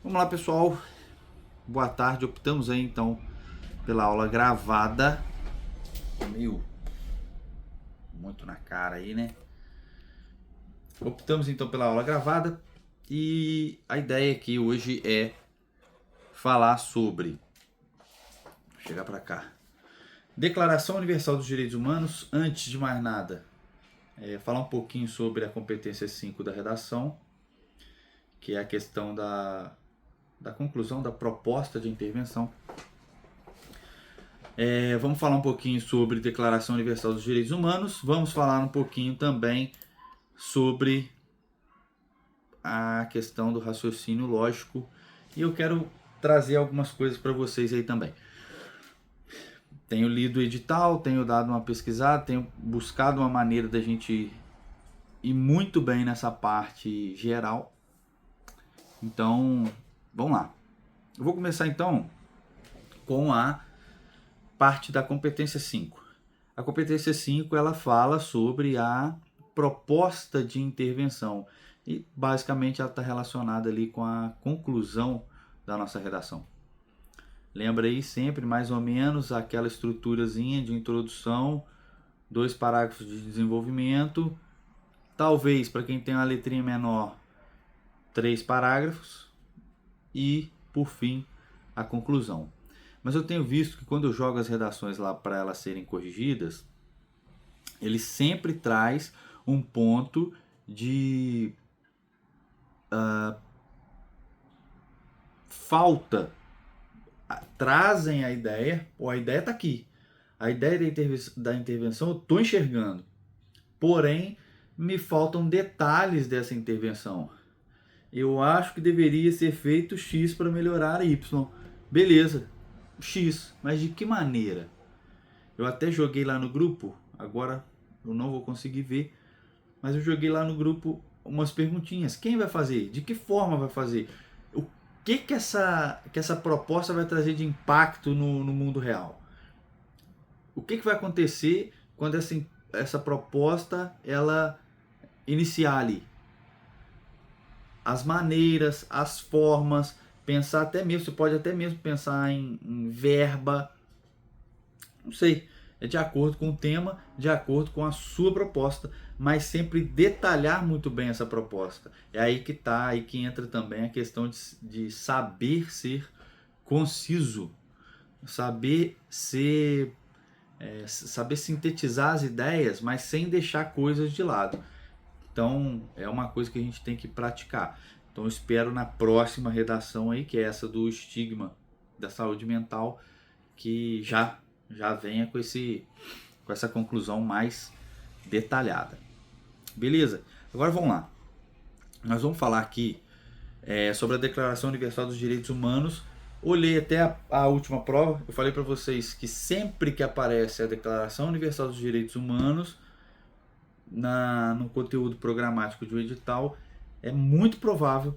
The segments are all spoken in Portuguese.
Vamos lá, pessoal. Boa tarde. Optamos aí então pela aula gravada. Meio muito na cara aí, né? Optamos então pela aula gravada e a ideia aqui hoje é falar sobre. Vou chegar para cá. Declaração Universal dos Direitos Humanos. Antes de mais nada, falar um pouquinho sobre a competência 5 da redação, que é a questão da conclusão da proposta de intervenção. Vamos falar um pouquinho sobre Declaração Universal dos Direitos Humanos. Vamos falar um pouquinho também sobre a questão do raciocínio lógico. E eu quero trazer algumas coisas para vocês aí também. Tenho lido o edital, tenho dado uma pesquisada, tenho buscado uma maneira da gente ir muito bem nessa parte geral. Então, vamos lá. Eu vou começar então com a parte da competência 5. A competência 5 ela fala sobre a proposta de intervenção e basicamente ela está relacionada ali com a conclusão da nossa redação. Lembra aí sempre mais ou menos aquela estruturazinha de introdução, 2 parágrafos de desenvolvimento, talvez para quem tem uma letrinha menor 3 parágrafos e por fim a conclusão. Mas eu tenho visto que quando eu jogo as redações lá para elas serem corrigidas, ele sempre traz um ponto de falta. Trazem a ideia, a ideia está aqui. A ideia da intervenção eu estou enxergando. Porém, me faltam detalhes dessa intervenção. Eu acho que deveria ser feito X para melhorar Y. Beleza, X, mas de que maneira? Eu até joguei lá no grupo, agora eu não vou conseguir ver, mas eu joguei lá no grupo umas perguntinhas. Quem vai fazer? De que forma vai fazer? O que essa proposta vai trazer de impacto no mundo real? O que vai acontecer quando essa proposta ela iniciar ali? As maneiras, as formas, pensar até mesmo, você pode até mesmo pensar em verba, não sei, é de acordo com o tema, de acordo com a sua proposta, mas sempre detalhar muito bem essa proposta. É aí que tá, aí que entra também a questão de saber ser conciso, saber ser, saber sintetizar as ideias, mas sem deixar coisas de lado. Então é uma coisa que a gente tem que praticar. Então eu espero na próxima redação aí, que é essa do estigma da saúde mental, que já venha com essa conclusão mais detalhada. Beleza? Agora vamos lá. Nós vamos falar aqui sobre a Declaração Universal dos Direitos Humanos. Olhei até a última prova. Eu falei para vocês que sempre que aparece a Declaração Universal dos Direitos Humanos no conteúdo programático de um edital, é muito provável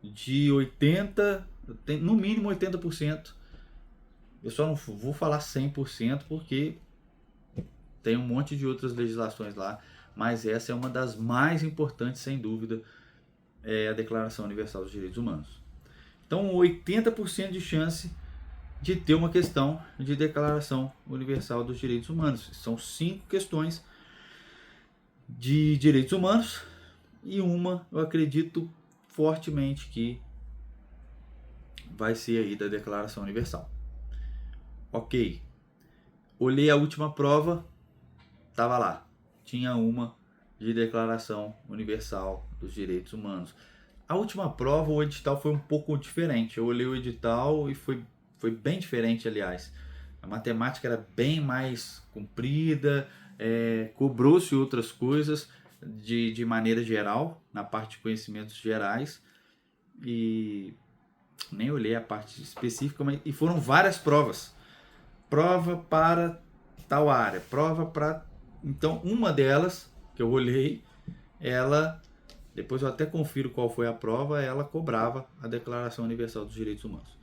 de 80%, no mínimo 80%. Eu só não vou falar 100% porque tem um monte de outras legislações lá, mas essa é uma das mais importantes, sem dúvida, é a Declaração Universal dos Direitos Humanos. Então, 80% de chance de ter uma questão de Declaração Universal dos Direitos Humanos. São 5 questões de direitos humanos e uma, eu acredito fortemente que vai ser aí da Declaração Universal. Ok, olhei a última prova, tava lá, tinha uma de Declaração Universal dos Direitos Humanos. A última prova, o edital foi um pouco diferente. Eu olhei o edital e foi bem diferente, aliás. A matemática era bem mais comprida, cobrou-se outras coisas de maneira geral, na parte de conhecimentos gerais, e nem olhei a parte específica, mas, e foram várias provas. Prova para tal área, prova para... Então, uma delas, que eu olhei, ela, depois eu até confiro qual foi a prova, ela cobrava a Declaração Universal dos Direitos Humanos.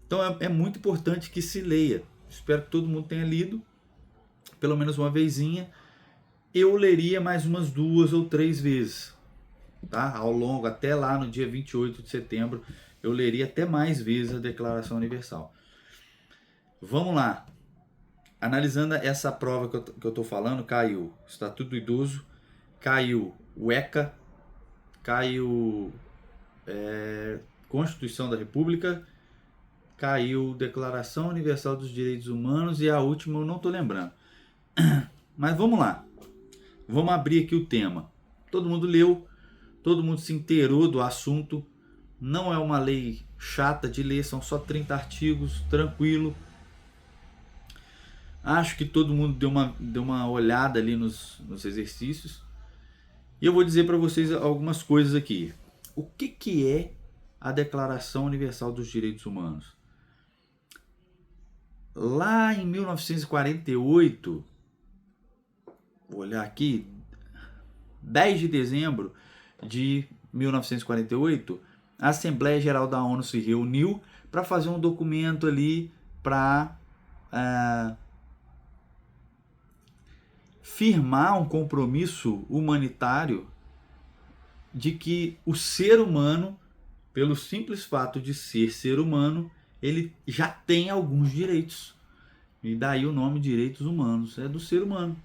Então, é muito importante que se leia. Espero que todo mundo tenha lido, pelo menos uma vezinha. Eu leria mais umas 2 ou 3 vezes. tá? Ao longo, até lá no dia 28 de setembro, eu leria até mais vezes a Declaração Universal. Vamos lá. Analisando essa prova que eu estou falando, caiu Estatuto do Idoso, caiu o ECA, caiu Constituição da República, caiu Declaração Universal dos Direitos Humanos e a última eu não estou lembrando. Mas vamos lá. Vamos abrir aqui o tema. Todo mundo leu, todo mundo se inteirou do assunto. Não é uma lei chata de ler, são só 30 artigos, tranquilo. Acho que todo mundo deu uma olhada ali nos exercícios. E eu vou dizer para vocês algumas coisas aqui. O que é a Declaração Universal dos Direitos Humanos? Lá em 1948, vou olhar aqui, 10 de dezembro de 1948, a Assembleia Geral da ONU se reuniu para fazer um documento ali para firmar um compromisso humanitário de que o ser humano, pelo simples fato de ser humano, ele já tem alguns direitos. E daí o nome direitos humanos, é do ser humano.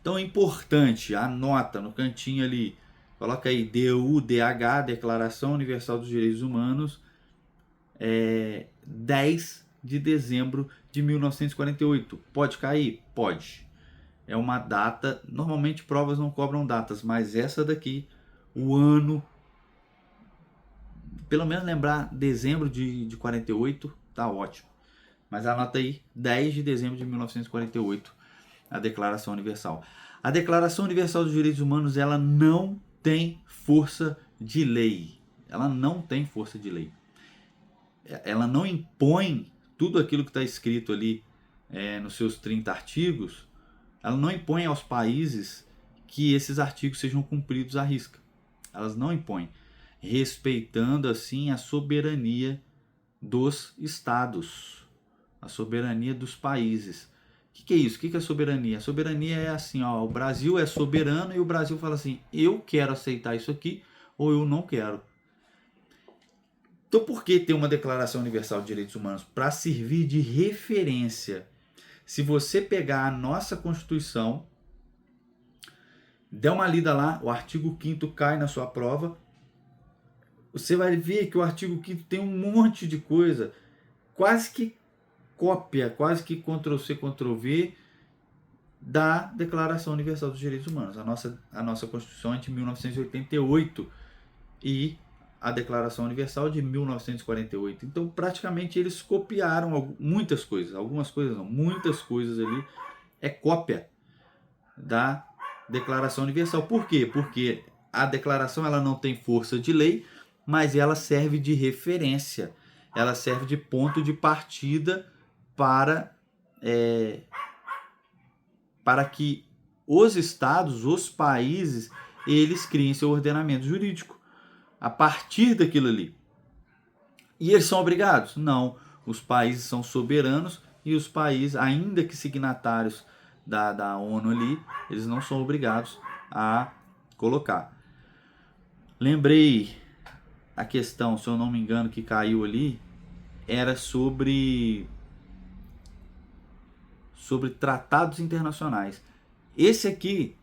Então é importante, anota no cantinho ali, coloca aí DUDH, Declaração Universal dos Direitos Humanos, 10 de dezembro de 1948. Pode cair? Pode. É uma data, normalmente provas não cobram datas, mas essa daqui, o ano, pelo menos lembrar dezembro de 48, tá ótimo. Mas anota aí, 10 de dezembro de 1948, a Declaração Universal. A Declaração Universal dos Direitos Humanos, ela não tem força de lei. Ela não tem força de lei. Ela não impõe tudo aquilo que está escrito ali nos seus 30 artigos, ela não impõe aos países que esses artigos sejam cumpridos à risca. Elas não impõem, respeitando assim a soberania dos estados, a soberania dos países. O que é isso? O que é soberania? A soberania é assim, ó, o Brasil é soberano e o Brasil fala assim, eu quero aceitar isso aqui ou eu não quero. Então por que ter uma Declaração Universal de Direitos Humanos? Para servir de referência. Se você pegar a nossa Constituição, der uma lida lá, o artigo 5º cai na sua prova, você vai ver que o artigo 5º tem um monte de coisa, quase que cópia, quase que Ctrl+C, Ctrl+V da Declaração Universal dos Direitos Humanos. A nossa Constituição é de 1988 e a Declaração Universal de 1948. Então, praticamente, eles copiaram muitas coisas. Algumas coisas não, muitas coisas ali é cópia da Declaração Universal. Por quê? Porque a declaração ela não tem força de lei, mas ela serve de referência. Ela serve de ponto de partida para que os estados, os países, eles criem seu ordenamento jurídico a partir daquilo ali. E eles são obrigados? Não. Os países são soberanos e os países, ainda que signatários da ONU ali, eles não são obrigados a colocar. Lembrei a questão, se eu não me engano, que caiu ali, era sobre tratados internacionais. Esse aqui,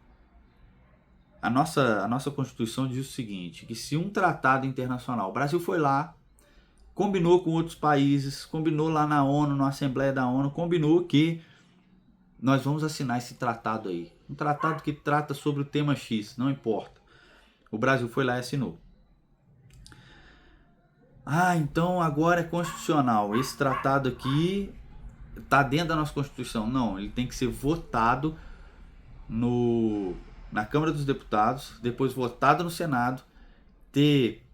a nossa Constituição diz o seguinte, que se um tratado internacional, o Brasil foi lá, combinou com outros países, combinou lá na ONU, na Assembleia da ONU, combinou que nós vamos assinar esse tratado aí. Um tratado que trata sobre o tema X, não importa. O Brasil foi lá e assinou. Então agora é constitucional. Esse tratado aqui está dentro da nossa Constituição. Não, ele tem que ser votado na Câmara dos Deputados, depois votado no Senado, ter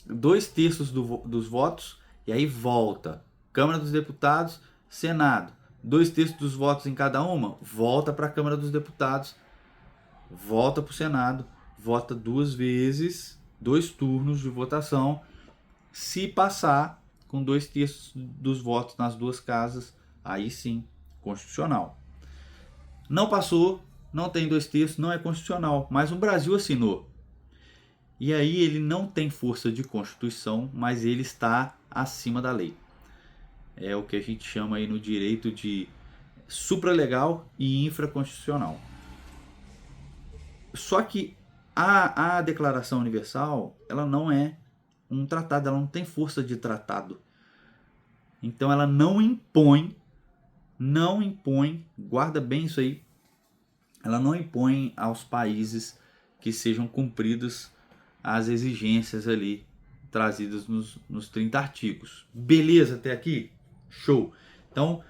2/3 dos votos, e aí volta. Câmara dos Deputados, Senado. 2/3 dos votos em cada uma, volta para a Câmara dos Deputados, volta para o Senado, vota 2 vezes, 2 turnos de votação. Se passar com 2/3 dos votos nas 2 casas, aí sim, constitucional. Não passou, não tem 2/3, não é constitucional, mas o Brasil assinou. E aí ele não tem força de Constituição, mas ele está acima da lei. É o que a gente chama aí no direito de supralegal e infraconstitucional. Só que a Declaração Universal, ela não é um tratado, ela não tem força de tratado. Então ela não impõe, guarda bem isso aí, ela não impõe aos países que sejam cumpridas as exigências ali trazidas nos 30 artigos. Beleza até aqui? Show! Então,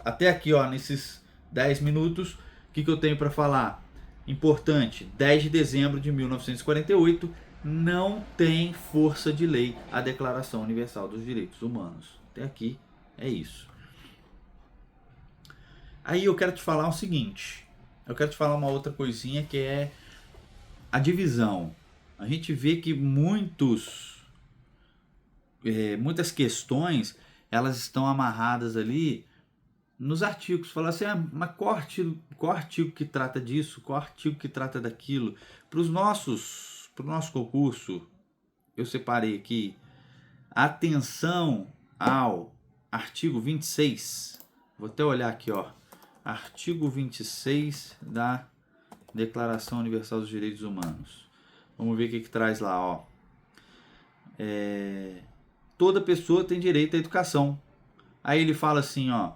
até aqui, ó, nesses 10 minutos, o que eu tenho para falar? Importante, 10 de dezembro de 1948, não tem força de lei a Declaração Universal dos Direitos Humanos. Até aqui é isso. Aí eu quero te falar o seguinte, eu quero te falar uma outra coisinha que é a divisão. A gente vê que muitas questões, elas estão amarradas ali nos artigos. Fala assim, mas qual artigo que trata disso? Qual artigo que trata daquilo? Para o nosso concurso, eu separei aqui atenção ao artigo 26. Vou até olhar aqui, ó. Artigo 26 da Declaração Universal dos Direitos Humanos. Vamos ver o que traz lá, ó. Toda pessoa tem direito à educação. Aí ele fala assim, ó.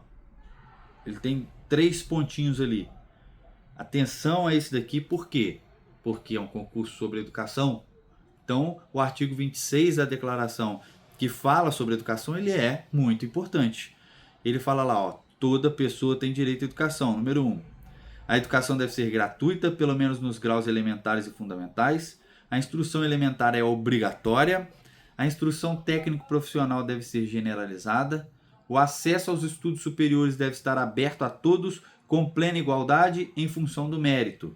Ele tem 3 pontinhos ali. Atenção a esse daqui, por quê? Porque é um concurso sobre educação. Então, o artigo 26 da declaração que fala sobre educação, ele é muito importante. Ele fala lá, ó, toda pessoa tem direito à educação. Número 1. A educação deve ser gratuita, pelo menos nos graus elementares e fundamentais. A instrução elementar é obrigatória. A instrução técnico-profissional deve ser generalizada. O acesso aos estudos superiores deve estar aberto a todos, com plena igualdade, em função do mérito.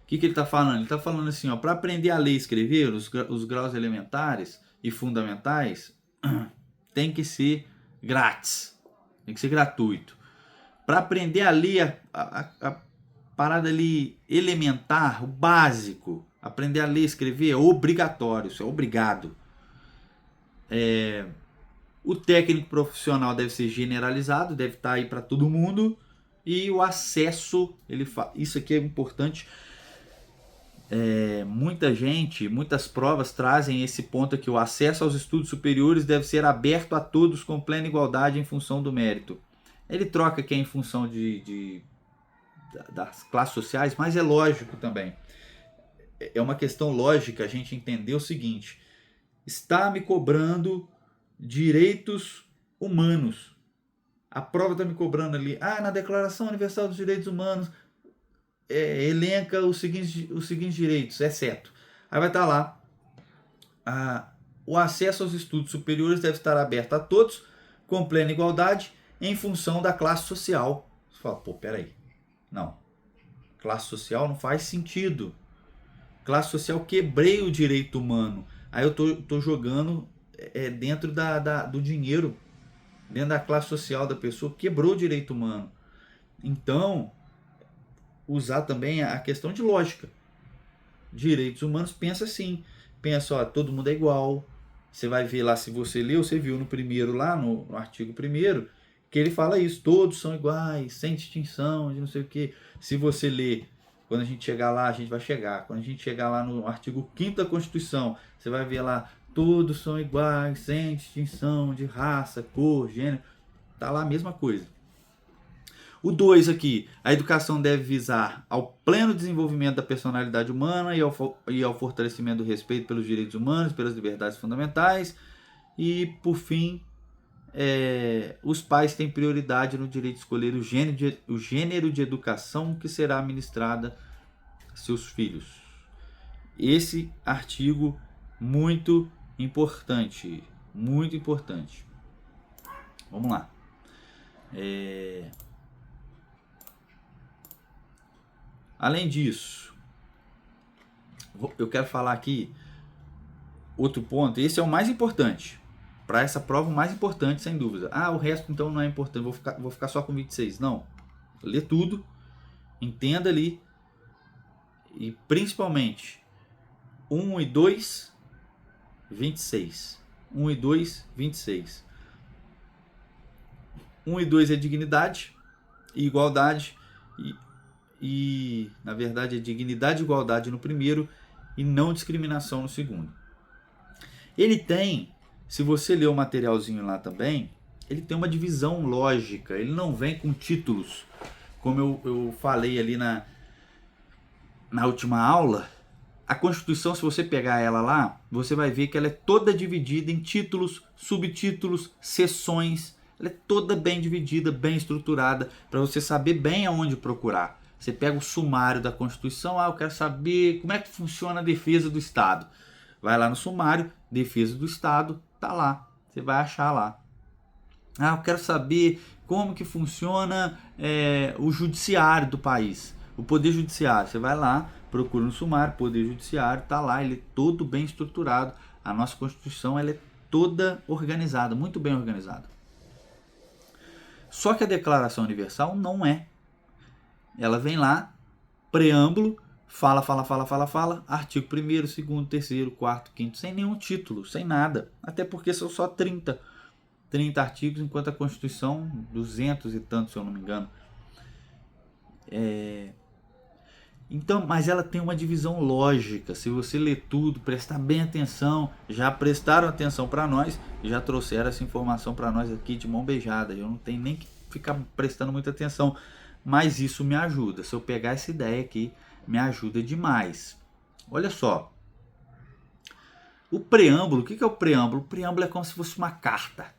O que ele está falando? Ele está falando assim, para aprender a ler e escrever, os graus elementares e fundamentais, tem que ser grátis, tem que ser gratuito. Para aprender a ler a parada ali elementar, o básico, aprender a ler e escrever é obrigatório, isso é obrigado. O técnico profissional deve ser generalizado, deve estar aí para todo mundo. E o acesso, isso aqui é importante. Muitas provas trazem esse ponto aqui. O acesso aos estudos superiores deve ser aberto a todos com plena igualdade em função do mérito. Ele troca aqui em função das classes sociais, mas é lógico também. É uma questão lógica a gente entender o seguinte. Está me cobrando direitos humanos. A prova está me cobrando ali. Na Declaração Universal dos Direitos Humanos elenca os seguintes direitos, exceto. Aí vai estar lá. O acesso aos estudos superiores deve estar aberto a todos, com plena igualdade, em função da classe social. Você fala, peraí. Não. Classe social não faz sentido. Classe social, quebrei o direito humano. Aí eu tô jogando dentro do dinheiro, dentro da classe social da pessoa, quebrou o direito humano. Então, usar também a questão de lógica. Direitos humanos, pensa assim. Pensa, todo mundo é igual. Você vai ver lá, se você leu, você viu no primeiro lá, no artigo 1º, que ele fala isso, todos são iguais, sem distinção, de não sei o que. Se você ler, quando a gente chegar lá, a gente vai chegar. Quando a gente chegar lá no artigo 5º da Constituição, você vai ver lá, todos são iguais, sem distinção de raça, cor, gênero. Tá lá a mesma coisa. O 2 aqui, a educação deve visar ao pleno desenvolvimento da personalidade humana e ao fortalecimento do respeito pelos direitos humanos, pelas liberdades fundamentais. E, por fim, os pais têm prioridade no direito de escolher o gênero de educação que será ministrada a seus filhos. Esse artigo muito importante, muito importante. Vamos lá. Além disso, eu quero falar aqui outro ponto. Esse é o mais importante. Para essa prova, o mais importante, sem dúvida. O resto então não é importante. Vou ficar só com 26. Não. Lê tudo. Entenda ali. E principalmente, 1 e 2, 26. 1 e 2, 26. 1 e 2 é dignidade e igualdade. E na verdade é dignidade e igualdade no primeiro e não discriminação no segundo. Ele tem, se você ler o materialzinho lá também, ele tem uma divisão lógica, ele não vem com títulos, como eu falei ali na última aula. A Constituição, se você pegar ela lá, você vai ver que ela é toda dividida em títulos, subtítulos, seções. Ela é toda bem dividida, bem estruturada, para você saber bem aonde procurar. Você pega o sumário da Constituição, eu quero saber como é que funciona a defesa do Estado. Vai lá no sumário, defesa do Estado, tá lá, você vai achar lá. Eu quero saber como que funciona o judiciário do país, o poder judiciário. Você vai lá, procura no sumário, poder judiciário, tá lá, ele é todo bem estruturado. A nossa Constituição ela é toda organizada, muito bem organizada. Só que a Declaração Universal não é. Ela vem lá, preâmbulo, fala, artigo 1º, 2º, 3º, 4º, 5º, sem nenhum título, sem nada. Até porque são só 30 artigos, enquanto a Constituição, 200 e tantos, se eu não me engano. Então, mas ela tem uma divisão lógica. Se você ler tudo, prestar bem atenção, já prestaram atenção para nós, já trouxeram essa informação para nós aqui de mão beijada. Eu não tenho nem que ficar prestando muita atenção, mas isso me ajuda. Se eu pegar essa ideia aqui, me ajuda demais. Olha só. O preâmbulo, o que é o preâmbulo? O preâmbulo é como se fosse uma carta.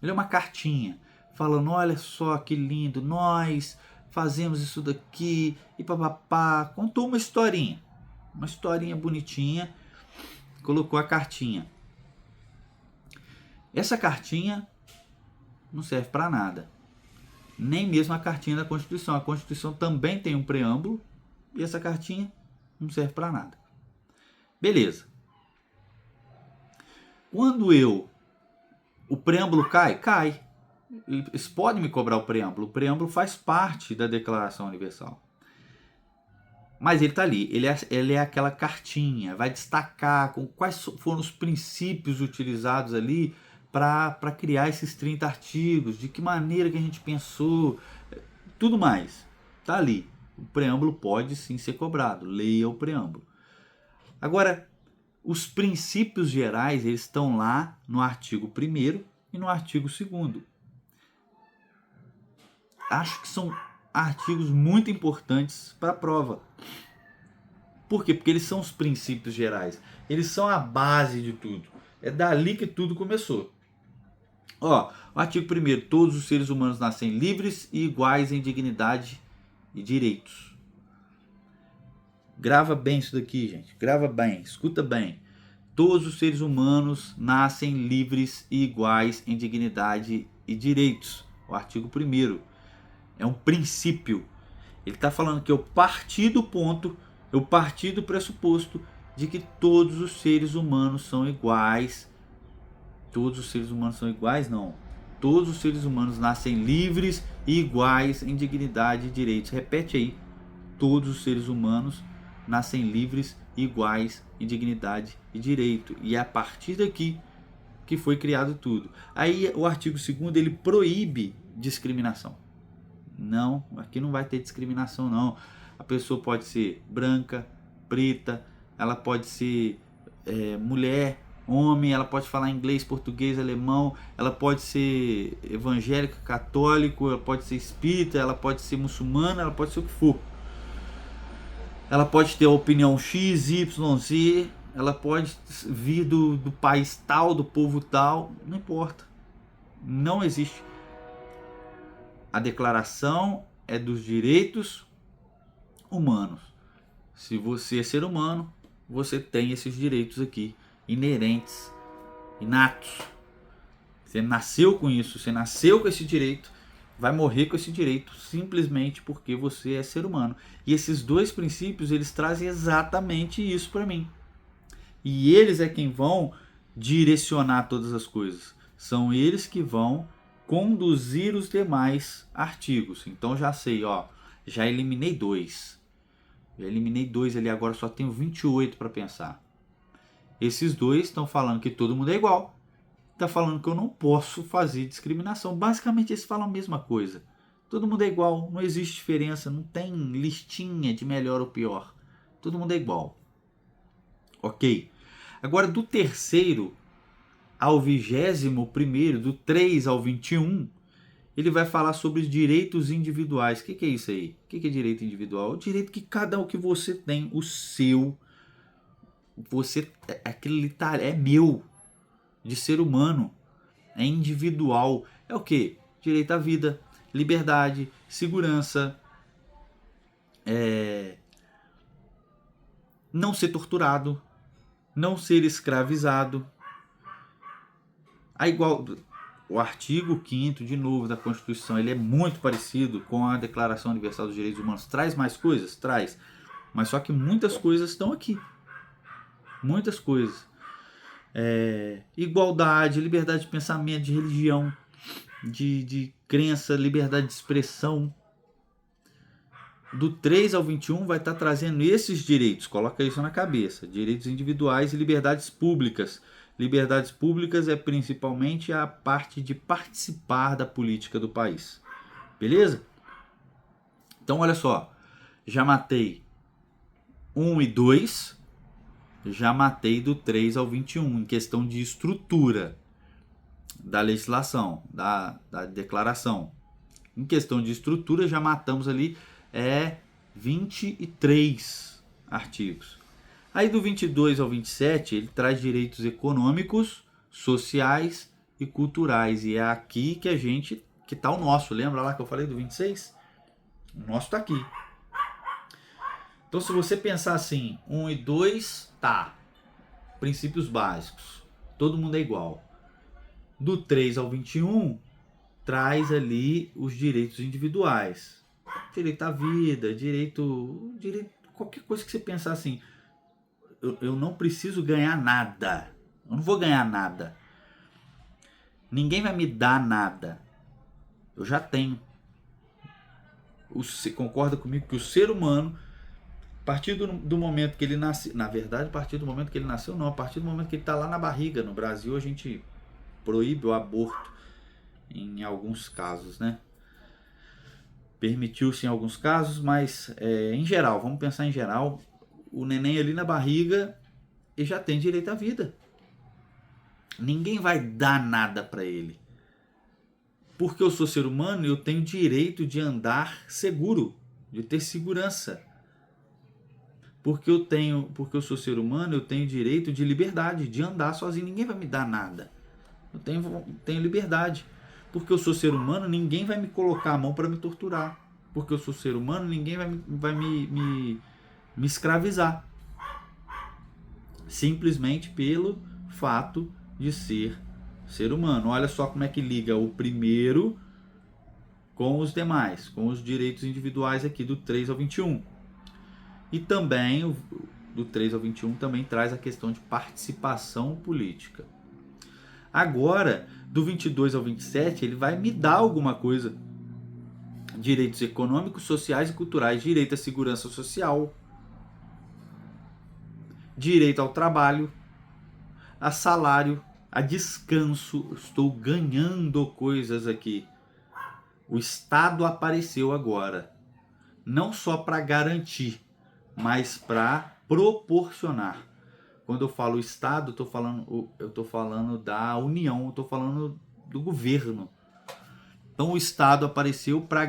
Ele é uma cartinha, falando, olha só que lindo, nós fazemos isso daqui, e papapá. Contou uma historinha bonitinha, colocou a cartinha. Essa cartinha não serve para nada. Nem mesmo a cartinha da Constituição. A Constituição também tem um preâmbulo, e essa cartinha não serve para nada. Beleza. Quando o preâmbulo cai. Eles podem me cobrar o preâmbulo. O preâmbulo faz parte da Declaração Universal. Mas ele está ali. Ele é aquela cartinha. Vai destacar com quais foram os princípios utilizados ali para criar esses 30 artigos. De que maneira que a gente pensou. Tudo mais. Está ali. O preâmbulo pode sim ser cobrado. Leia o preâmbulo. Agora, os princípios gerais eles estão lá no artigo 1º e no artigo 2º. Acho que são artigos muito importantes para a prova. Por quê? Porque eles são os princípios gerais. Eles são a base de tudo. É dali que tudo começou. O artigo 1º. Todos os seres humanos nascem livres e iguais em dignidade e direitos. Grava bem isso daqui, gente. Grava bem. Escuta bem. Todos os seres humanos nascem livres e iguais em dignidade e direitos. O artigo 1º. É um princípio. Ele está falando que eu parti do pressuposto de que todos os seres humanos são iguais. Todos os seres humanos são iguais? Não. Todos os seres humanos nascem livres e iguais em dignidade e direitos. Repete aí. Todos os seres humanos nascem livres e iguais em dignidade e direito. E é a partir daqui que foi criado tudo. Aí o artigo 2º ele proíbe discriminação. Não, aqui não vai ter discriminação não. A pessoa pode ser branca, preta, ela pode ser mulher, homem, ela pode falar inglês, português, alemão, ela pode ser evangélica, católico, ela pode ser espírita, ela pode ser muçulmana, ela pode ser o que for. Ela pode ter a opinião X, Y, Z, ela pode vir do país tal, do povo tal, não importa. Não existe. A declaração é dos direitos humanos. Se você é ser humano, você tem esses direitos aqui, inerentes, inatos. Você nasceu com isso, você nasceu com esse direito, vai morrer com esse direito simplesmente porque você é ser humano. E esses dois princípios, eles trazem exatamente isso para mim. E eles é quem vão direcionar todas as coisas. São eles que vão conduzir os demais artigos. Então já sei, já eliminei 2. Eu eliminei 2 ali, agora só tenho 28 para pensar. Esses 2 estão falando que todo mundo é igual. Está falando que eu não posso fazer discriminação. Basicamente eles falam a mesma coisa. Todo mundo é igual, não existe diferença, não tem listinha de melhor ou pior. Todo mundo é igual. Ok. Agora do terceiro ao 21º, do 3 ao 21, ele vai falar sobre os direitos individuais. O que é isso aí? O que é direito individual? O direito que cada um que você tem, o seu, você, aquele tá, é meu, de ser humano, é individual. É o que? Direito à vida, liberdade, segurança, não ser torturado, não ser escravizado. O artigo 5º, de novo, da Constituição, ele é muito parecido com a Declaração Universal dos Direitos Humanos. Traz mais coisas? Traz. Mas só que muitas coisas estão aqui. Muitas coisas. Igualdade, liberdade de pensamento, de religião, de crença, liberdade de expressão. Do 3 ao 21 vai estar trazendo esses direitos. Coloca isso na cabeça. Direitos individuais e liberdades públicas. Liberdades públicas é principalmente a parte de participar da política do país. Beleza? Então, olha só. Já matei 1 e 2. Já matei do 3 ao 21 em questão de estrutura da legislação, da declaração. Em questão de estrutura, já matamos ali 23 artigos. Aí do 22 ao 27, ele traz direitos econômicos, sociais e culturais. E é aqui que está o nosso. Lembra lá que eu falei do 26? O nosso está aqui. Então, se você pensar assim, 1 e 2, tá. Princípios básicos. Todo mundo é igual. Do 3 ao 21, traz ali os direitos individuais. Direito à vida, direito qualquer coisa que você pensar assim. Eu não preciso ganhar nada. Eu não vou ganhar nada. Ninguém vai me dar nada. Eu já tenho. Você concorda comigo que o ser humano, a partir do momento que ele nasce, na verdade, a partir do momento que ele nasceu, não, a partir do momento que ele está lá na barriga, no Brasil a gente proíbe o aborto em alguns casos, né? Permitiu-se em alguns casos, mas em geral, vamos pensar em geral, o neném ali na barriga ele já tem direito à vida. Ninguém vai dar nada para ele. Porque eu sou ser humano e eu tenho direito de andar seguro, de ter segurança. Porque eu sou ser humano, eu tenho direito de liberdade, de andar sozinho. Ninguém vai me dar nada. Eu tenho liberdade. Porque eu sou ser humano, ninguém vai me colocar a mão para me torturar. Porque eu sou ser humano, ninguém vai me escravizar. Simplesmente pelo fato de ser humano. Olha só como é que liga o primeiro com os demais, com os direitos individuais aqui do 3 ao 21. E também, do 3 ao 21, também traz a questão de participação política. Agora, do 22 ao 27, ele vai me dar alguma coisa. Direitos econômicos, sociais e culturais. Direito à segurança social. Direito ao trabalho. A salário. A descanso. Estou ganhando coisas aqui. O Estado apareceu agora. Não só para garantir, mas para proporcionar. Quando eu falo Estado, eu estou falando da União, eu estou falando do governo. Então o Estado apareceu para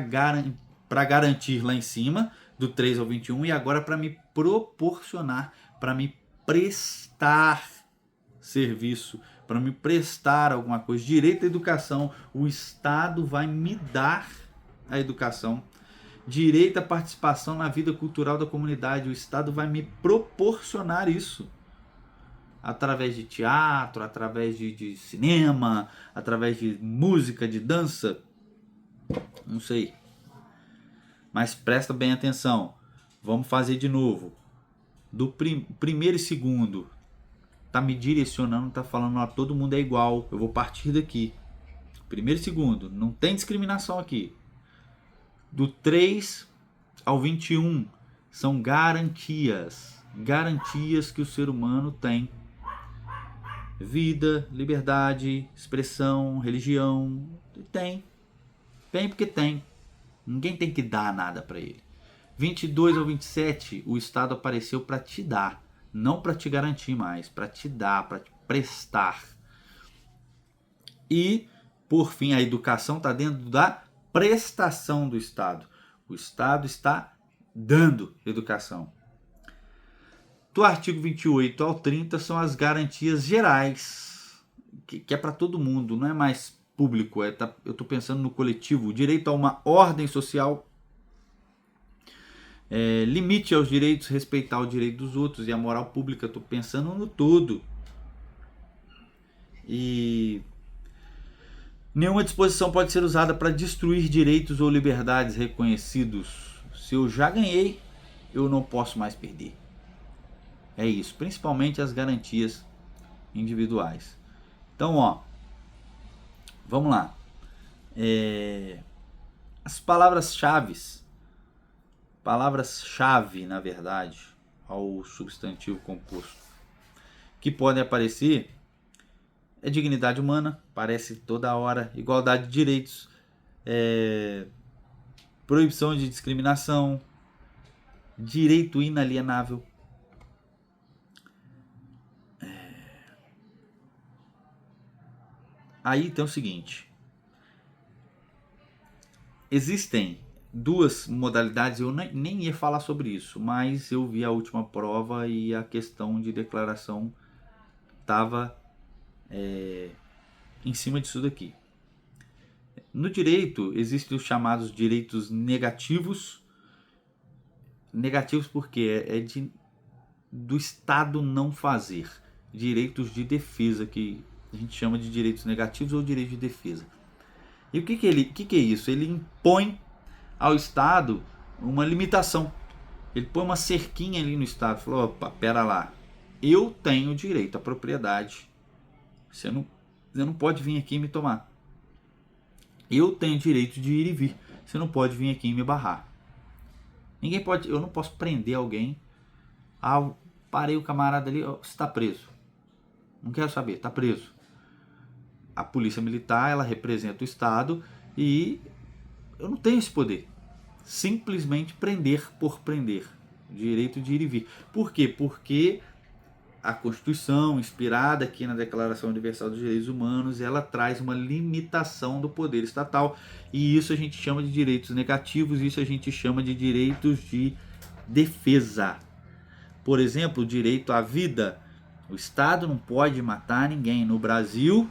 garantir lá em cima, do 3 ao 21, e agora para me proporcionar, para me prestar serviço, para me prestar alguma coisa. Direito à educação, o Estado vai me dar a educação. Direito à participação na vida cultural da comunidade, o Estado vai me proporcionar isso. Através de teatro, através de cinema, através de música, de dança, não sei. Mas presta bem atenção. Vamos fazer de novo. Do primeiro e segundo, tá me direcionando, tá falando, ó, todo mundo é igual. Eu vou partir daqui. Primeiro e segundo, não tem discriminação aqui. Do 3 ao 21, São garantias que o ser humano tem. Vida, liberdade, expressão, religião, tem porque tem. Ninguém tem que dar nada para ele. 22 ou 27, o Estado apareceu para te dar, não para te garantir mais, para te dar, para te prestar. E, por fim, a educação está dentro da prestação do Estado. O Estado está dando educação. Do artigo 28 ao 30 são as garantias gerais, que é para todo mundo, não é mais público, eu estou pensando no coletivo. O direito a uma ordem social, limite aos direitos, respeitar o direito dos outros e a moral pública, estou pensando no todo. E nenhuma disposição pode ser usada para destruir direitos ou liberdades reconhecidos. Se eu já ganhei, eu não posso mais perder. É isso, principalmente as garantias individuais. Então, vamos lá. As palavras-chave, na verdade, ao substantivo composto, que podem aparecer é dignidade humana, aparece toda hora, igualdade de direitos, proibição de discriminação, direito inalienável. Aí tem o seguinte, existem duas modalidades, eu nem ia falar sobre isso, mas eu vi a última prova e a questão de declaração estava em cima disso daqui. No direito, existem os chamados direitos negativos. Negativos porque do Estado não fazer. Direitos de defesa, que a gente chama de direitos negativos ou direito de defesa. E o que é isso? Ele impõe ao Estado uma limitação. Ele põe uma cerquinha ali no Estado. Falou, opa, pera lá. Eu tenho direito à propriedade. Você não pode vir aqui e me tomar. Eu tenho direito de ir e vir. Você não pode vir aqui e me barrar. Eu não posso prender alguém. Parei o camarada ali, você está preso. Não quero saber, está preso. A polícia militar, ela representa o Estado e eu não tenho esse poder. Simplesmente prender por prender. Direito de ir e vir. Por quê? Porque a Constituição, inspirada aqui na Declaração Universal dos Direitos Humanos, ela traz uma limitação do poder estatal. E isso a gente chama de direitos negativos, isso a gente chama de direitos de defesa. Por exemplo, o direito à vida. O Estado não pode matar ninguém. No Brasil,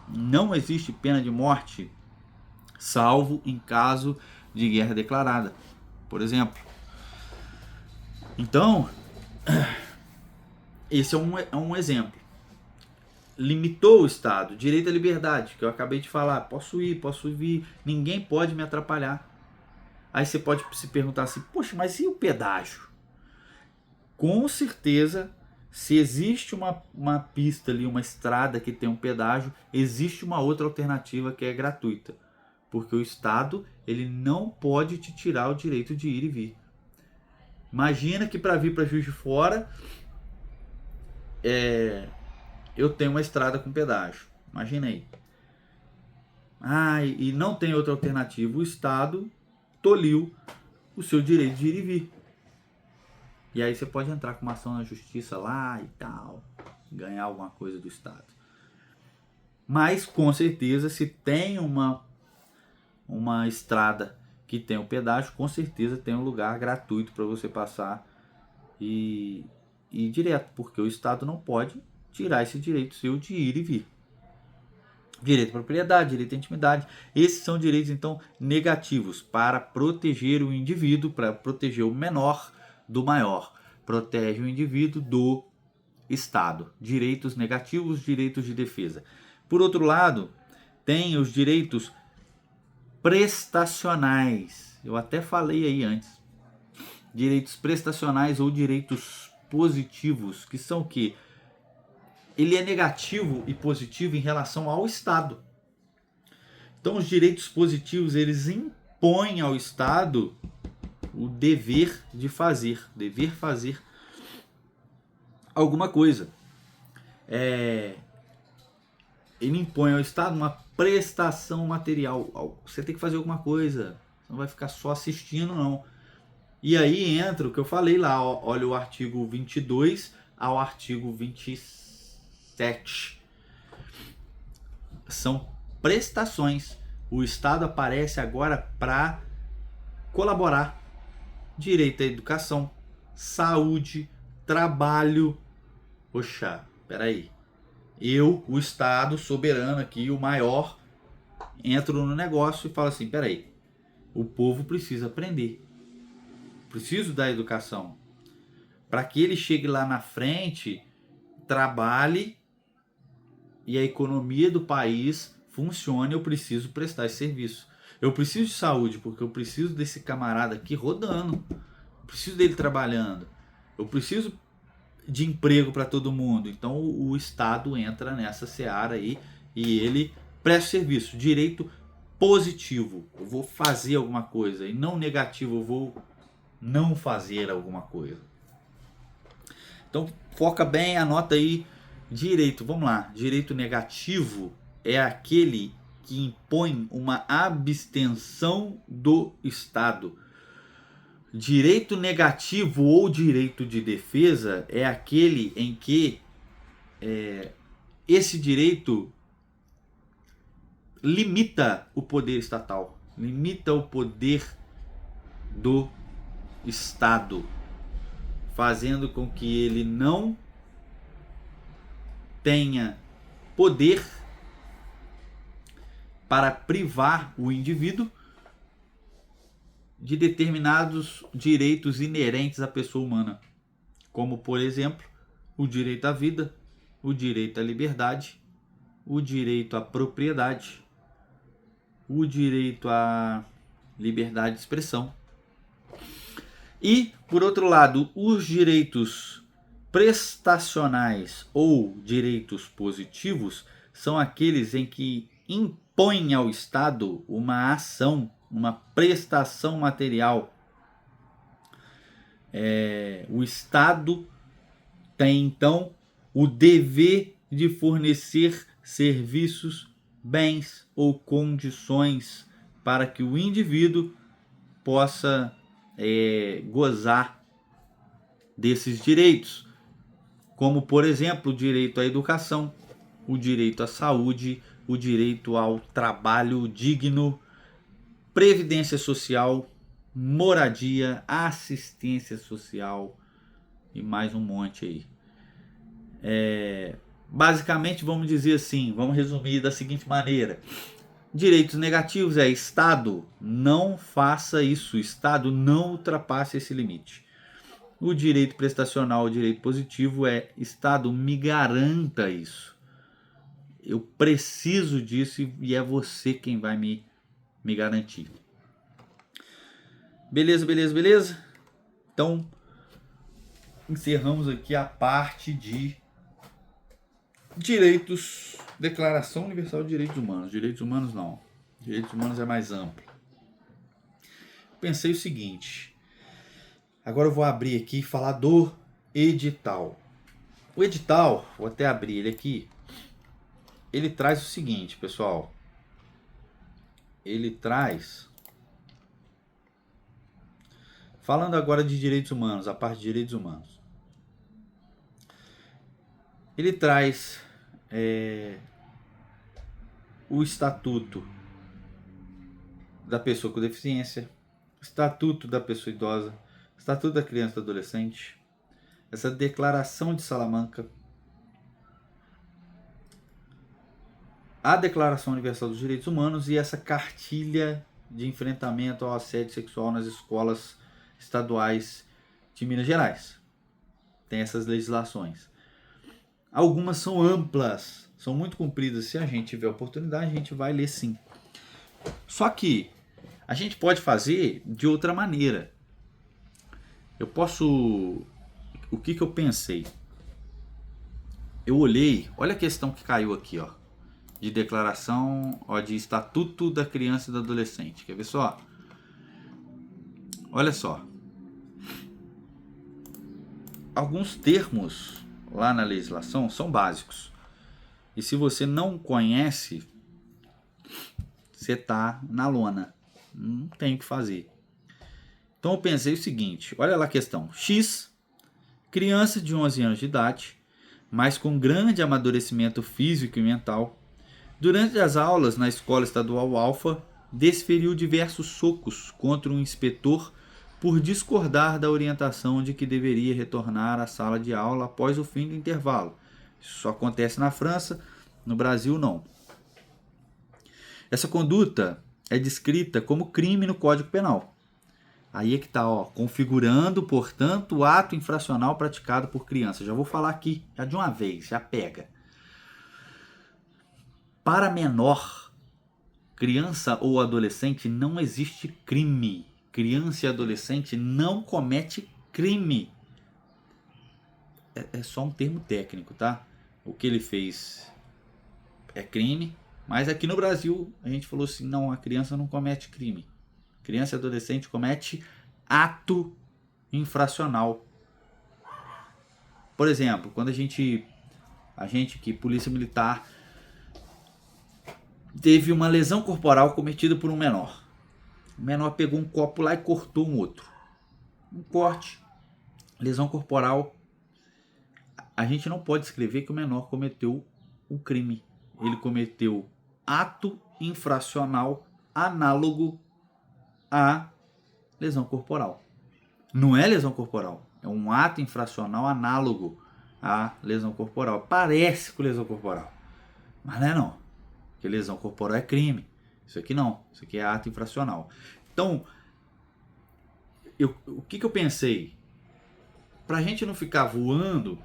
não existe pena de morte, salvo em caso de guerra declarada, por exemplo. Então, esse é um exemplo. Limitou o Estado, direito à liberdade, que eu acabei de falar, posso ir, posso vir, ninguém pode me atrapalhar. Aí você pode se perguntar assim, poxa, mas e o pedágio? Com certeza, se existe uma pista ali, uma estrada que tem um pedágio, existe uma outra alternativa que é gratuita. Porque o Estado, ele não pode te tirar o direito de ir e vir. Imagina que para vir para Juiz de Fora, eu tenho uma estrada com pedágio. Imagina aí. E não tem outra alternativa. O Estado toliu o seu direito de ir e vir. E aí você pode entrar com uma ação na justiça lá e tal, ganhar alguma coisa do Estado. Mas com certeza, se tem uma estrada que tem um pedágio, com certeza tem um lugar gratuito para você passar e ir direto, porque o Estado não pode tirar esse direito seu de ir e vir. Direito à propriedade, direito à intimidade, esses são direitos então negativos para proteger o indivíduo, para proteger o menor do maior, protege o indivíduo do Estado. Direitos negativos, direitos de defesa. Por outro lado, tem os direitos prestacionais. Eu até falei aí antes. Direitos prestacionais ou direitos positivos, que são o quê? Ele é negativo e positivo em relação ao Estado. Então, os direitos positivos, eles impõem ao Estado o dever de fazer, dever fazer alguma coisa. Ele impõe ao Estado uma prestação material. Você tem que fazer alguma coisa, você não vai ficar só assistindo, não. E aí entra o que eu falei lá, olha o artigo 22 ao artigo 27. São prestações. O Estado aparece agora para colaborar. Direito à educação, saúde, trabalho. Poxa, peraí. Eu, o Estado soberano aqui, o maior, entro no negócio e falo assim, peraí, o povo precisa aprender. Preciso da educação. Para que ele chegue lá na frente, trabalhe e a economia do país funcione, eu preciso prestar esse serviço. Eu preciso de saúde, porque eu preciso desse camarada aqui rodando. Eu preciso dele trabalhando. Eu preciso de emprego para todo mundo. Então o Estado entra nessa seara aí e ele presta serviço. Direito positivo. Eu vou fazer alguma coisa. E não negativo, eu vou não fazer alguma coisa. Então foca bem, anota aí. Direito, vamos lá. Direito negativo é aquele que impõe uma abstenção do Estado. Direito negativo ou direito de defesa é aquele em que esse direito limita o poder estatal, limita o poder do Estado, fazendo com que ele não tenha poder para privar o indivíduo de determinados direitos inerentes à pessoa humana, como, por exemplo, o direito à vida, o direito à liberdade, o direito à propriedade, o direito à liberdade de expressão. E, por outro lado, os direitos prestacionais ou direitos positivos são aqueles em que impõem ao Estado uma ação, uma prestação material. O Estado tem, então, o dever de fornecer serviços, bens ou condições para que o indivíduo possa gozar desses direitos, como, por exemplo, o direito à educação, o direito à saúde, o direito ao trabalho digno, previdência social, moradia, assistência social e mais um monte aí. Basicamente, vamos dizer assim, vamos resumir da seguinte maneira: direitos negativos é Estado, não faça isso, Estado não ultrapasse esse limite. O direito prestacional, o direito positivo é Estado, me garanta isso. Eu preciso disso e é você quem vai me garantir. Beleza, beleza, beleza? Então, encerramos aqui a parte de direitos, Declaração Universal de Direitos Humanos. Direitos humanos não. Direitos humanos é mais amplo. Pensei o seguinte. Agora eu vou abrir aqui e falar do edital. O edital, vou até abrir ele aqui. Ele traz o seguinte, pessoal. Ele traz... Falando agora de direitos humanos, a parte de direitos humanos. Ele traz o Estatuto da Pessoa com Deficiência, Estatuto da Pessoa Idosa, Estatuto da Criança e do Adolescente, essa Declaração de Salamanca, a Declaração Universal dos Direitos Humanos e essa Cartilha de Enfrentamento ao Assédio Sexual nas Escolas Estaduais de Minas Gerais. Tem essas legislações. Algumas são amplas, são muito compridas. Se a gente tiver oportunidade, a gente vai ler sim. Só que a gente pode fazer de outra maneira. Eu posso... O que eu pensei? Eu olhei, olha a questão que caiu aqui, ó, de declaração, ó, de Estatuto da Criança e do Adolescente. Quer ver só? Olha só. Alguns termos lá na legislação são básicos. E se você não conhece, você tá na lona. Não tem o que fazer. Então eu pensei o seguinte, olha lá a questão. X, criança de 11 anos de idade, mas com grande amadurecimento físico e mental, durante as aulas na escola estadual Alfa, desferiu diversos socos contra um inspetor por discordar da orientação de que deveria retornar à sala de aula após o fim do intervalo. Isso só acontece na França, no Brasil não. Essa conduta é descrita como crime no Código Penal. Aí é que está, configurando, portanto, o ato infracional praticado por criança. Já vou falar aqui, já de uma vez, já pega. Para menor, criança ou adolescente, não existe crime. Criança e adolescente não comete crime. É só um termo técnico, tá? O que ele fez é crime, mas aqui no Brasil a gente falou assim, não, a criança não comete crime. Criança e adolescente comete ato infracional. Por exemplo, quando a gente que polícia militar teve uma lesão corporal cometida por um menor. O menor pegou um copo lá e cortou um outro. Um corte, lesão corporal. A gente não pode escrever que o menor cometeu um crime. Ele cometeu ato infracional análogo a lesão corporal. Não é lesão corporal, é um ato infracional análogo à lesão corporal. Parece com lesão corporal, mas não é não. Porque lesão corporal é crime. Isso aqui não, isso aqui é ato infracional. Então, o que eu pensei? Pra gente não ficar voando,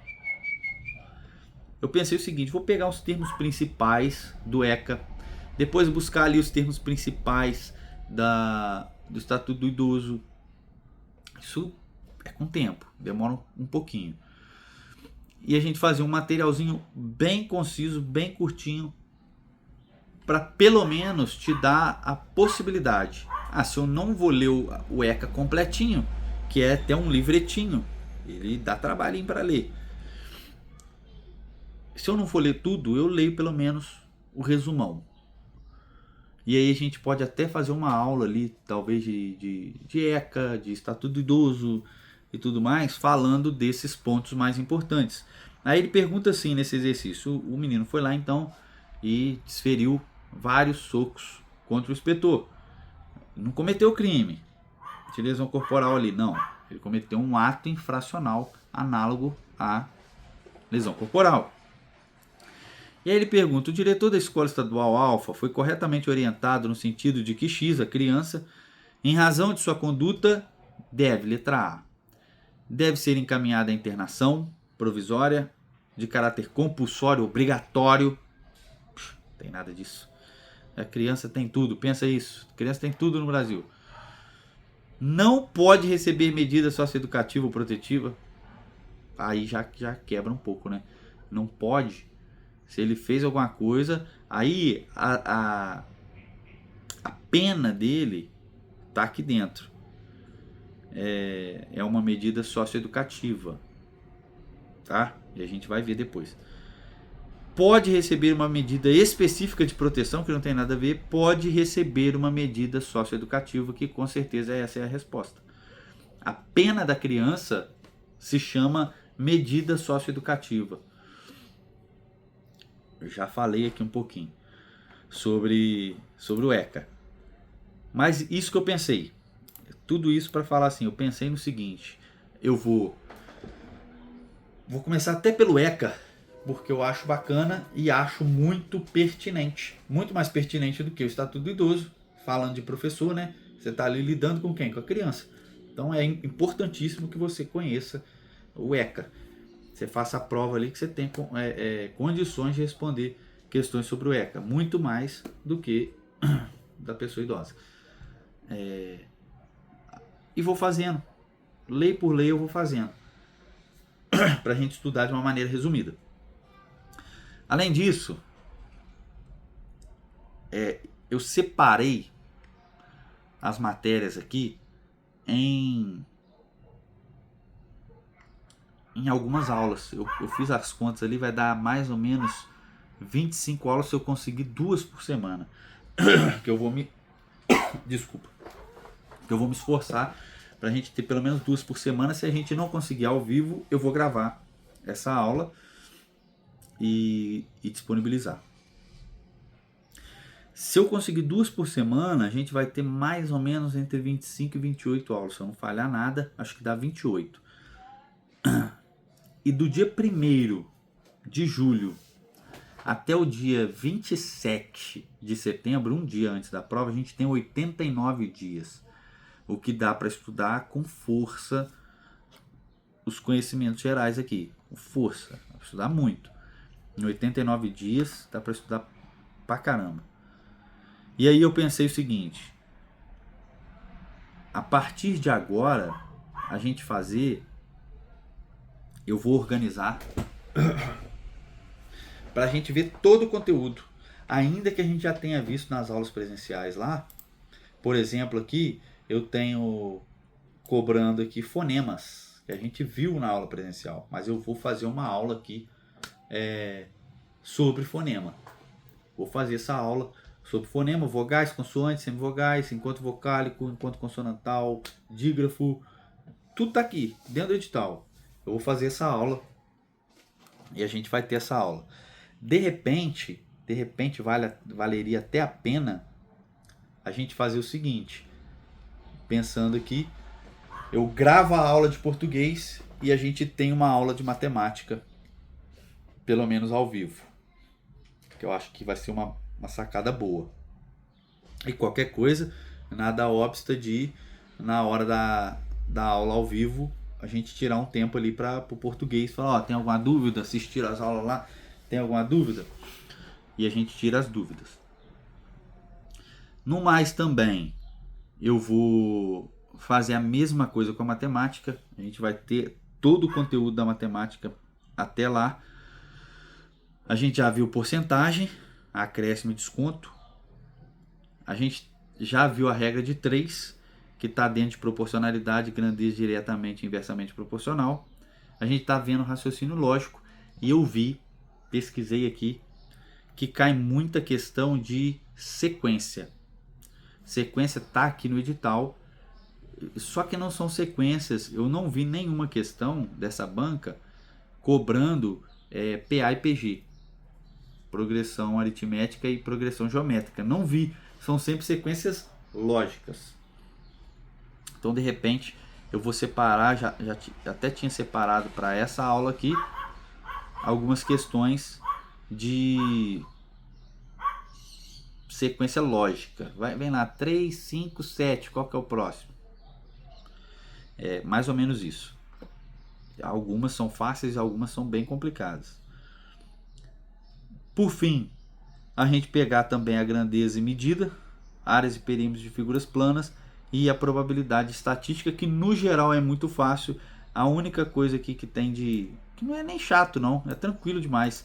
eu pensei o seguinte, vou pegar os termos principais do ECA, depois buscar ali os termos principais do Estatuto do Idoso. Isso é com tempo, demora um pouquinho. E a gente fazer um materialzinho bem conciso, bem curtinho, para pelo menos te dar a possibilidade. Se eu não vou ler o ECA completinho, que é até um livretinho, ele dá trabalhinho para ler. Se eu não for ler tudo, eu leio pelo menos o resumão. E aí a gente pode até fazer uma aula ali, talvez de ECA, de Estatuto do Idoso e tudo mais, falando desses pontos mais importantes. Aí ele pergunta assim nesse exercício, o menino foi lá então e desferiu vários socos contra o inspetor. Não cometeu crime de lesão corporal ali, não. Ele cometeu um ato infracional análogo à lesão corporal. E aí ele pergunta, o diretor da escola estadual Alfa foi corretamente orientado no sentido de que X, a criança, em razão de sua conduta, deve, letra A, deve ser encaminhada à internação provisória de caráter compulsório, obrigatório. Não tem nada disso. A criança tem tudo, pensa isso. A criança tem tudo no Brasil. Não pode receber medida socioeducativa ou protetiva. Aí já quebra um pouco, né? Não pode. Se ele fez alguma coisa, aí a pena dele tá aqui dentro. É uma medida socioeducativa, tá? E a gente vai ver depois. Pode receber uma medida específica de proteção, que não tem nada a ver, pode receber uma medida socioeducativa, que com certeza essa é a resposta. A pena da criança se chama medida socioeducativa. Eu já falei aqui um pouquinho sobre o ECA. Mas isso que eu pensei, tudo isso para falar assim, eu pensei no seguinte, eu vou começar até pelo ECA, porque eu acho bacana e acho muito pertinente. Muito mais pertinente do que o Estatuto do Idoso, falando de professor, né? Você está ali lidando com quem? Com a criança. Então é importantíssimo que você conheça o ECA. Você faça a prova ali que você tem condições de responder questões sobre o ECA. Muito mais do que da pessoa idosa. E vou fazendo. Lei por lei eu vou fazendo. Para a gente estudar de uma maneira resumida. Além disso, eu separei as matérias aqui em algumas aulas. Eu fiz as contas ali, vai dar mais ou menos 25 aulas se eu conseguir 2 por semana. Que eu vou me... Desculpa. Que eu vou me esforçar pra gente ter pelo menos 2 por semana. Se a gente não conseguir ao vivo, eu vou gravar essa aula e disponibilizar. Se eu conseguir 2 por semana, a gente vai ter mais ou menos entre 25 e 28 aulas. Se eu não falhar nada, acho que dá 28. E do dia 1º de julho até o dia 27 de setembro, um dia antes da prova, a gente tem 89 dias. O que dá para estudar com força os conhecimentos gerais aqui. Com força, dá para estudar muito. Em 89 dias dá para estudar pra caramba. E aí eu pensei o seguinte: a partir de agora, a gente fazer, eu vou organizar para a gente ver todo o conteúdo, ainda que a gente já tenha visto nas aulas presenciais lá. Por exemplo, aqui eu tenho cobrando aqui fonemas, que a gente viu na aula presencial, mas eu vou fazer uma aula aqui sobre fonema. Vou fazer essa aula sobre fonema, vogais, consoantes, semivogais, encontro vocálico, encontro consonantal, dígrafo, tudo tá aqui dentro do edital. Eu vou fazer essa aula e a gente vai ter essa aula. De repente valeria até a pena a gente fazer o seguinte, pensando aqui, eu gravo a aula de português e a gente tem uma aula de matemática, pelo menos ao vivo, que eu acho que vai ser uma sacada boa. E qualquer coisa, nada obsta de, na hora da aula ao vivo, a gente tirar um tempo ali para o português, falar, tem alguma dúvida? Assistir as aulas lá, tem alguma dúvida? E a gente tira as dúvidas. No mais também, eu vou fazer a mesma coisa com a matemática. A gente vai ter todo o conteúdo da matemática até lá. A gente já viu porcentagem, acréscimo e desconto. A gente já viu a regra de 3, que está dentro de proporcionalidade, grandeza diretamente e inversamente proporcional. A gente está vendo raciocínio lógico. E eu pesquisei aqui, que cai muita questão de sequência. Sequência está aqui no edital, só que não são sequências. Eu não vi nenhuma questão dessa banca cobrando PA e PG, progressão aritmética e progressão geométrica. Não vi, são sempre sequências lógicas. Então, de repente, eu vou separar, já até tinha separado para essa aula aqui, algumas questões de sequência lógica. Vem lá, 3, 5, 7, qual que é o próximo? É mais ou menos isso. Algumas são fáceis e algumas são bem complicadas. Por fim, a gente pegar também a grandeza e medida, áreas e perímetros de figuras planas e a probabilidade estatística, que no geral é muito fácil. A única coisa aqui que tem que não é nem chato não, é tranquilo demais,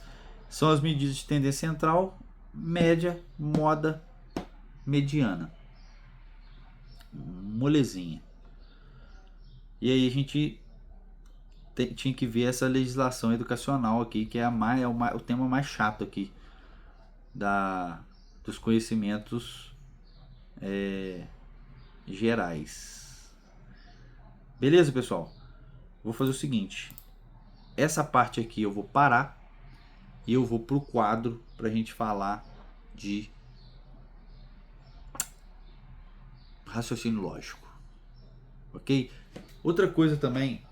são as medidas de tendência central, média, moda, mediana. Molezinha. E aí a gente tinha que ver essa legislação educacional aqui, que é o tema mais chato aqui dos conhecimentos gerais. Beleza, pessoal? Vou fazer o seguinte, essa parte aqui eu vou parar e eu vou pro quadro pra gente falar de raciocínio lógico, ok? Outra coisa também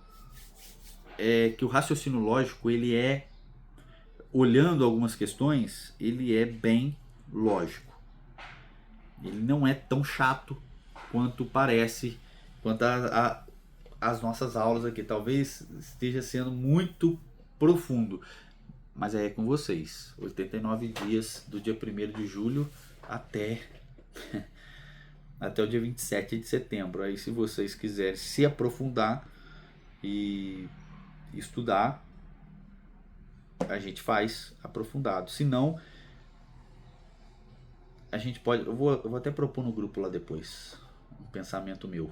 é que o raciocínio lógico, ele é, olhando algumas questões, ele é bem lógico. Ele não é tão chato quanto parece, quanto as nossas aulas aqui. Talvez esteja sendo muito profundo, mas é com vocês. 89 dias do dia 1º de julho até o dia 27 de setembro. Aí, se vocês quiserem se aprofundar e estudar, a gente faz aprofundado. Se não, a gente pode... Eu vou até propor no grupo lá depois um pensamento meu.